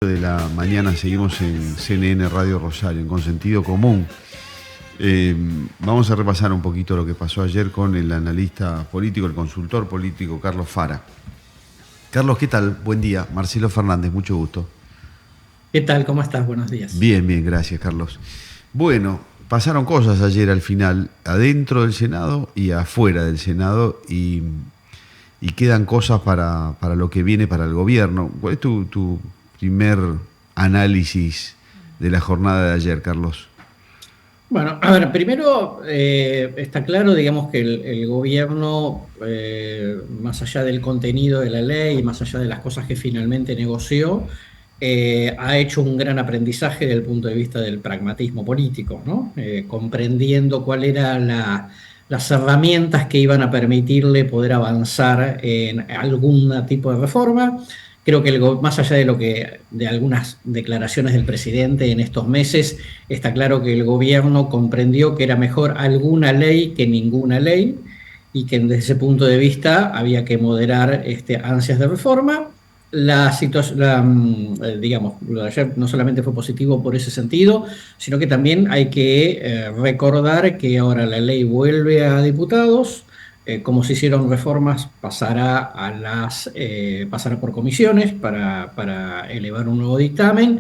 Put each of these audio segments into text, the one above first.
De la mañana seguimos en CNN Radio Rosario, en Consentido Común. Vamos a repasar un poquito lo que pasó ayer con el analista político, el consultor político Carlos Fara. Carlos, ¿qué tal? Buen día. Marcelo Fernández, mucho gusto. ¿Qué tal? ¿Cómo estás? Buenos días. Bien, gracias, Carlos. Bueno, pasaron cosas ayer al final, adentro del Senado y afuera del Senado, y quedan cosas para lo que viene para el gobierno. ¿Cuál es tu primer análisis de la jornada de ayer, Carlos? Bueno, a ver, primero está claro, digamos, que el gobierno, más allá del contenido de la ley, más allá de las cosas que finalmente negoció, ha hecho un gran aprendizaje desde el punto de vista del pragmatismo político, ¿no? Comprendiendo cuáles eran las herramientas que iban a permitirle poder avanzar en algún tipo de reforma. Creo que más allá de algunas declaraciones del presidente en estos meses, está claro que el gobierno comprendió que era mejor alguna ley que ninguna ley y que desde ese punto de vista había que moderar ansias de reforma. Digamos, lo de ayer no solamente fue positivo por ese sentido, sino que también hay que recordar que ahora la ley vuelve a diputados. Como se hicieron reformas, pasará por comisiones para elevar un nuevo dictamen,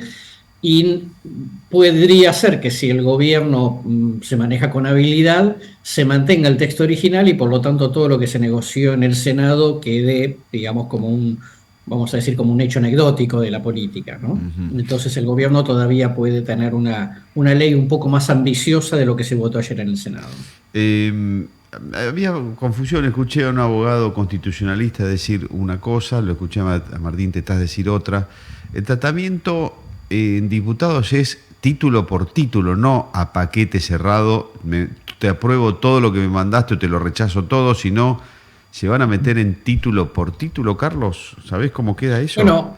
y podría ser que si el gobierno se maneja con habilidad, se mantenga el texto original y por lo tanto todo lo que se negoció en el Senado quede, digamos, vamos a decir, como un hecho anecdótico de la política, ¿no? Uh-huh. Entonces el gobierno todavía puede tener una ley un poco más ambiciosa de lo que se votó ayer en el Senado. Había confusión, escuché a un abogado constitucionalista decir una cosa, lo escuché a Martín Tetaz decir otra. El tratamiento en diputados es título por título, no a paquete cerrado, te apruebo todo lo que me mandaste o te lo rechazo todo, sino se van a meter en título por título. Carlos, ¿sabés cómo queda eso? Bueno,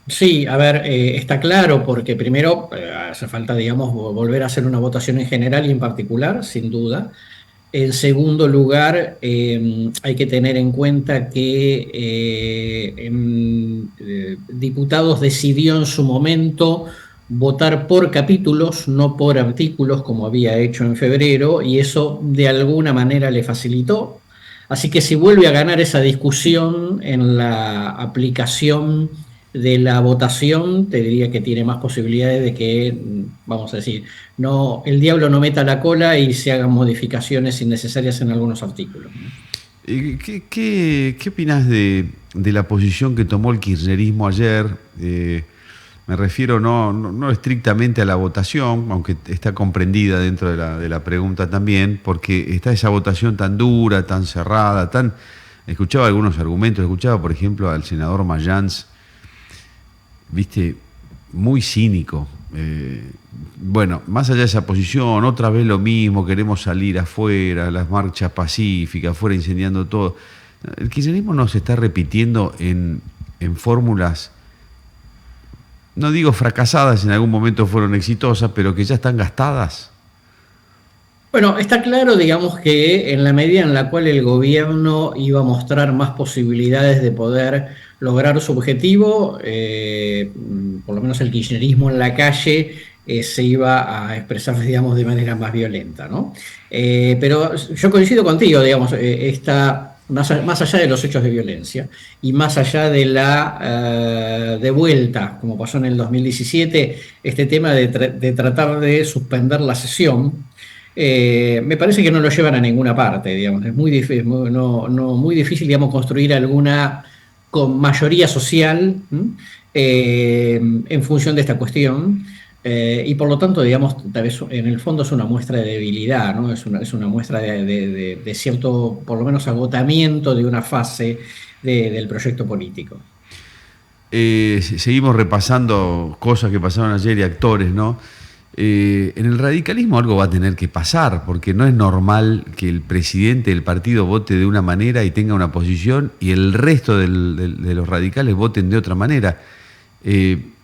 sí, a ver, está claro, porque primero hace falta, digamos, volver a hacer una votación en general y en particular, sin duda. En segundo lugar, hay que tener en cuenta que Diputados decidió en su momento votar por capítulos, no por artículos, como había hecho en febrero, y eso de alguna manera le facilitó. Así que si vuelve a ganar esa discusión en la aplicación de la votación, te diría que tiene más posibilidades de que, vamos a decir, no, el diablo no meta la cola y se hagan modificaciones innecesarias en algunos artículos. ¿Qué opinás de la posición que tomó el kirchnerismo ayer? Me refiero no estrictamente a la votación, aunque está comprendida dentro de la pregunta también, porque está esa votación tan dura, tan cerrada, escuchaba algunos argumentos, escuchaba por ejemplo al senador Mayans, viste, muy cínico. Bueno, más allá de esa posición, otra vez lo mismo, queremos salir afuera, las marchas pacíficas, afuera incendiando todo. El kirchnerismo no se está repitiendo en fórmulas, no digo fracasadas, en algún momento fueron exitosas, pero que ya están gastadas. Bueno, está claro, digamos, que en la medida en la cual el gobierno iba a mostrar más posibilidades de poder lograr su objetivo, por lo menos el kirchnerismo en la calle se iba a expresar, digamos, de manera más violenta, ¿no? Pero yo coincido contigo, digamos, más allá de los hechos de violencia y más allá de la de vuelta, como pasó en el 2017, este tema de tratar de suspender la sesión. Me parece que no lo llevan a ninguna parte, digamos. Es muy difícil, muy difícil, digamos, construir alguna con mayoría social en función de esta cuestión. Y por lo tanto, digamos, tal vez en el fondo es una muestra de debilidad, ¿no? Es una muestra de cierto, por lo menos, agotamiento de una fase del proyecto político. Seguimos repasando cosas que pasaron ayer y actores, ¿no? En el radicalismo algo va a tener que pasar, porque no es normal que el presidente del partido vote de una manera y tenga una posición y el resto de los radicales voten de otra manera.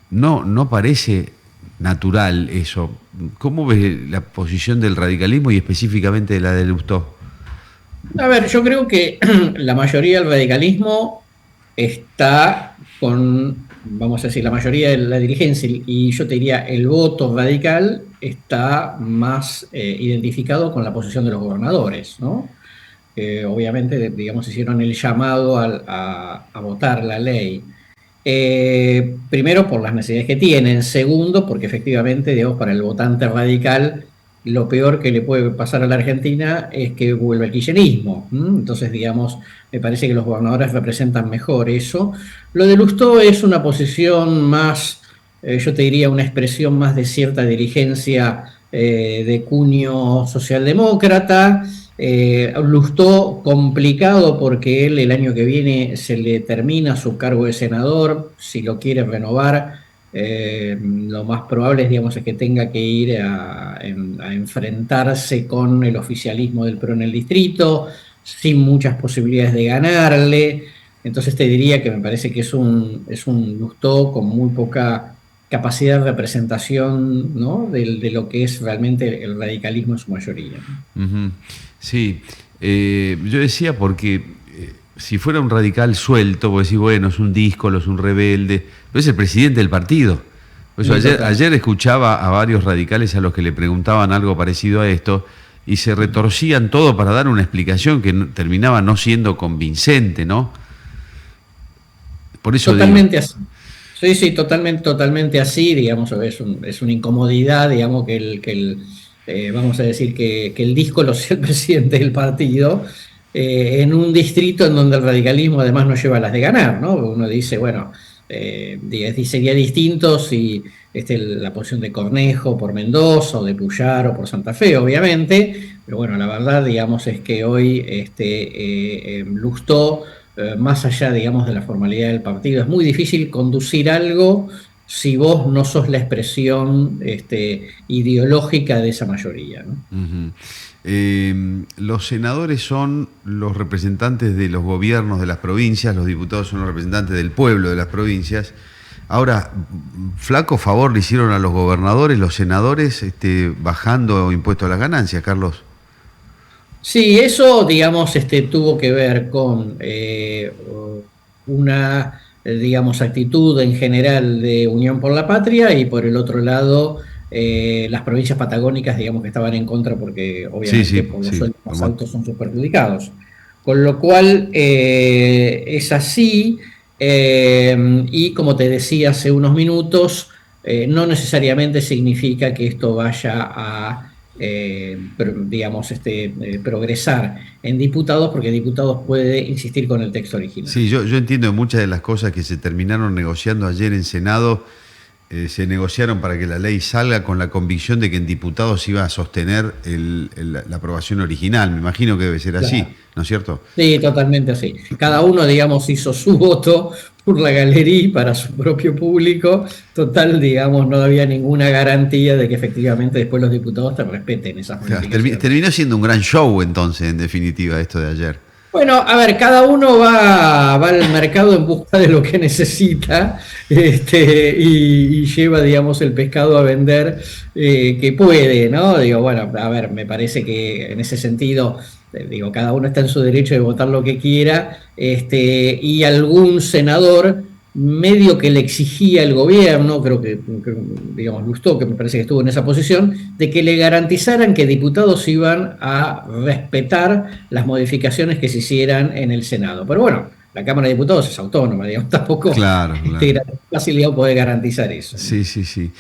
No parece natural eso. ¿Cómo ves la posición del radicalismo y específicamente de la de Lustó? A ver, yo creo que la mayoría del radicalismo está con vamos a decir, la mayoría de la dirigencia y yo te diría el voto radical está más identificado con la posición de los gobernadores, ¿no? Obviamente, digamos, hicieron el llamado a votar la ley. Primero, por las necesidades que tienen. Segundo, porque efectivamente, digamos, para el votante radical, lo peor que le puede pasar a la Argentina es que vuelva el kirchnerismo. Entonces, digamos, me parece que los gobernadores representan mejor eso. Lo de Lustó es una posición más, yo te diría, una expresión más de cierta dirigencia de cuño socialdemócrata. Lustó complicado porque él el año que viene se le termina su cargo de senador, si lo quiere renovar, lo más probable es, digamos, es que tenga que ir a enfrentarse con el oficialismo del PRO en el distrito, sin muchas posibilidades de ganarle. Entonces te diría que me parece que es un Lustó con muy poca capacidad de representación, ¿no? de lo que es realmente el radicalismo en su mayoría. Ujú. Sí, yo decía porque si fuera un radical suelto, vos decís, bueno, es un díscolo, es un rebelde, pero es el presidente del partido. Por eso ayer escuchaba a varios radicales a los que le preguntaban algo parecido a esto y se retorcían todo para dar una explicación que terminaba no siendo convincente, ¿no? Por eso Totalmente así. Sí, sí, totalmente así, digamos, es una incomodidad, digamos, vamos a decir que el díscolo sea el presidente del partido, en un distrito en donde el radicalismo además no lleva las de ganar, ¿no? Uno dice, bueno, sería distinto si la posición de Cornejo por Mendoza, o de Puyar o por Santa Fe, obviamente, pero bueno, la verdad, digamos, es que hoy Lustó, más allá, digamos, de la formalidad del partido, es muy difícil conducir algo si vos no sos la expresión ideológica de esa mayoría, ¿no? Ujú. Los senadores son los representantes de los gobiernos de las provincias, los diputados son los representantes del pueblo de las provincias. Ahora, flaco favor le hicieron a los gobernadores, los senadores, bajando impuestos a las ganancias, Carlos. Sí, eso, digamos, tuvo que ver con una, digamos, actitud en general de Unión por la Patria y por el otro lado las provincias patagónicas, digamos, que estaban en contra porque Sí, obviamente sí, por los sí. sueldos más altos son súper perjudicados. Con lo cual es así y como te decía hace unos minutos, no necesariamente significa que esto vaya a digamos, progresar en diputados, porque diputados puede insistir con el texto original. Sí, yo entiendo muchas de las cosas que se terminaron negociando ayer en Senado, se negociaron para que la ley salga con la convicción de que en diputados iba a sostener la aprobación original. Me imagino que debe ser así, Claro. ¿no es cierto? Sí, totalmente así. Cada uno, digamos, hizo su voto por la galería para su propio público. Total, digamos, no había ninguna garantía de que efectivamente después los diputados te respeten esas O sea, modificaciones. terminó siendo un gran show entonces, en definitiva, esto de ayer. Bueno, a ver, cada uno va al mercado en busca de lo que necesita, y lleva, digamos, el pescado a vender que puede, ¿no? Digo, bueno, a ver, me parece que en ese sentido, digo, cada uno está en su derecho de votar lo que quiera, y algún senador medio que le exigía el gobierno, creo que, digamos, Lustó, que me parece que estuvo en esa posición, de que le garantizaran que diputados iban a respetar las modificaciones que se hicieran en el Senado. Pero bueno, la Cámara de Diputados es autónoma, digamos, tampoco Claro, claro. facilidad poder garantizar eso, ¿no? Sí, sí, sí.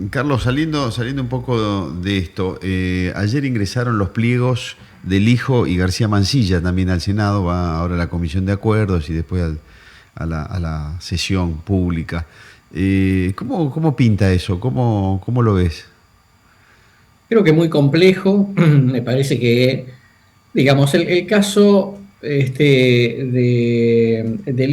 Carlos, saliendo un poco de esto, ayer ingresaron los pliegos del hijo y García Mansilla también al Senado, va ahora a la Comisión de Acuerdos y después a la sesión pública. ¿Cómo pinta eso? ¿Cómo lo ves? Creo que muy complejo, me parece que, digamos, el caso del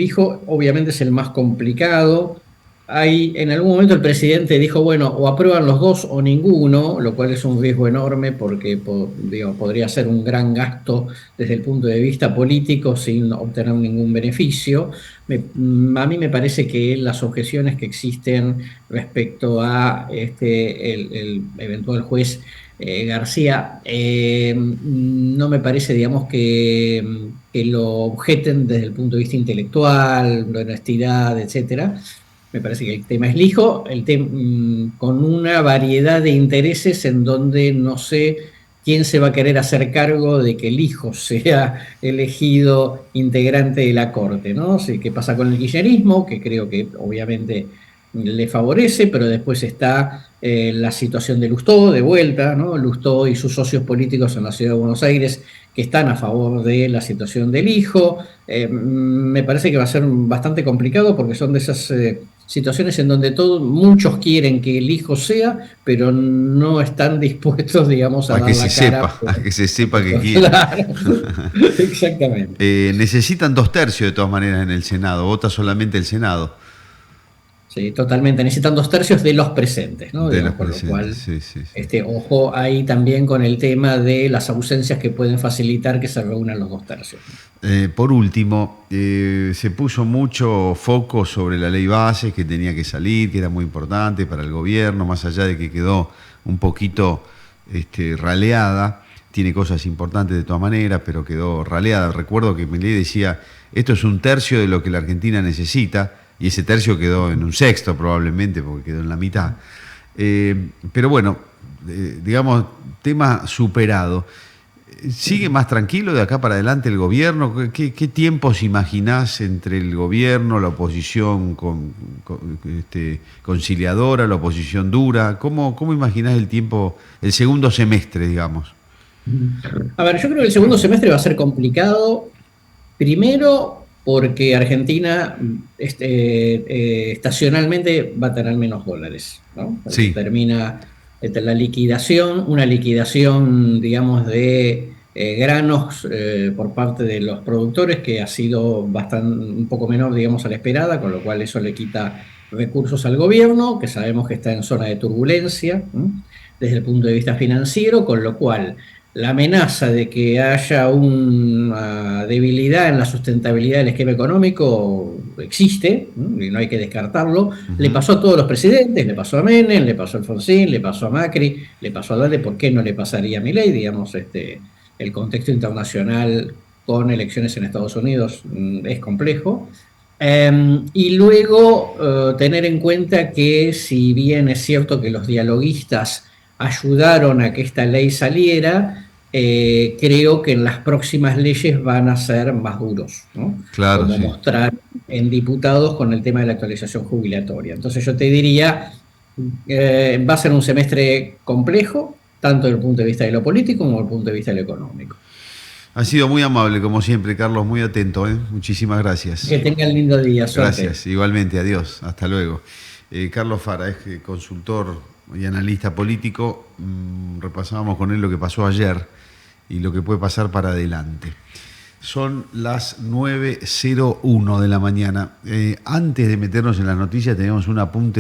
hijo obviamente es el más complicado. en algún momento el presidente dijo, bueno, o aprueban los dos o ninguno, lo cual es un riesgo enorme porque digo, podría ser un gran gasto desde el punto de vista político sin obtener ningún beneficio. A mí me parece que las objeciones que existen respecto a el eventual juez García, no me parece, digamos, que lo objeten desde el punto de vista intelectual, de honestidad, etcétera. Me parece que el tema es lijo, con una variedad de intereses en donde no sé quién se va a querer hacer cargo de que el hijo sea elegido integrante de la Corte, ¿no? Sí, ¿qué pasa con el kirchnerismo? Que creo que obviamente le favorece, pero después está la situación de Lustó, de vuelta, ¿no? Lustó y sus socios políticos en la Ciudad de Buenos Aires que están a favor de la situación del hijo. Me parece que va a ser bastante complicado porque son de esas situaciones en donde muchos quieren que el hijo sea, pero no están dispuestos, digamos, a dar la cara. A que se sepa que quieren. Claro, exactamente. Necesitan 2/3 de todas maneras en el Senado, vota solamente el Senado. Sí, totalmente. Necesitan 2/3 de los presentes, ¿no? De Digamos, los con lo presentes, cual, sí. ojo ahí también con el tema de las ausencias que pueden facilitar que se reúnan los 2/3. Por último, se puso mucho foco sobre la ley base que tenía que salir, que era muy importante para el gobierno, más allá de que quedó un poquito raleada. Tiene cosas importantes de todas maneras, pero quedó raleada. Recuerdo que Milei decía, esto es 1/3 de lo que la Argentina necesita, y ese tercio quedó en 1/6 probablemente, porque quedó en la mitad. Pero bueno, digamos, tema superado. ¿Sigue más tranquilo de acá para adelante el gobierno? ¿Qué tiempos imaginás entre el gobierno, la oposición conciliadora, la oposición dura? ¿Cómo imaginás el tiempo, el segundo semestre, digamos? A ver, yo creo que el segundo semestre va a ser complicado. Primero, porque Argentina estacionalmente va a tener menos dólares, ¿no? Sí, Termina la liquidación, una liquidación, digamos, de granos por parte de los productores que ha sido un poco menor, digamos, a la esperada, con lo cual eso le quita recursos al gobierno, que sabemos que está en zona de turbulencia, ¿no? Desde el punto de vista financiero, con lo cual la amenaza de que haya una debilidad en la sustentabilidad del esquema económico existe, ¿no? Y no hay que descartarlo. Le pasó a todos los presidentes, le pasó a Menem, le pasó a Alfonsín, le pasó a Macri, le pasó a Dualde. ¿Por qué no le pasaría a Milei? Digamos, el contexto internacional con elecciones en Estados Unidos es complejo. Y luego tener en cuenta que si bien es cierto que los dialoguistas ayudaron a que esta ley saliera, creo que en las próximas leyes van a ser más duros, ¿no? claro, Como sí. mostrar en diputados con el tema de la actualización jubilatoria. Entonces yo te diría, va a ser un semestre complejo, tanto desde el punto de vista de lo político como desde el punto de vista de lo económico. Ha sido muy amable, como siempre, Carlos, muy atento, ¿eh? Muchísimas gracias. Que tengan lindo día, suerte. Gracias, igualmente, adiós, hasta luego. Carlos Fara es consultor y analista político. Repasábamos con él lo que pasó ayer y lo que puede pasar para adelante. Son las 9:01 de la mañana. Antes de meternos en las noticias, tenemos un apunte.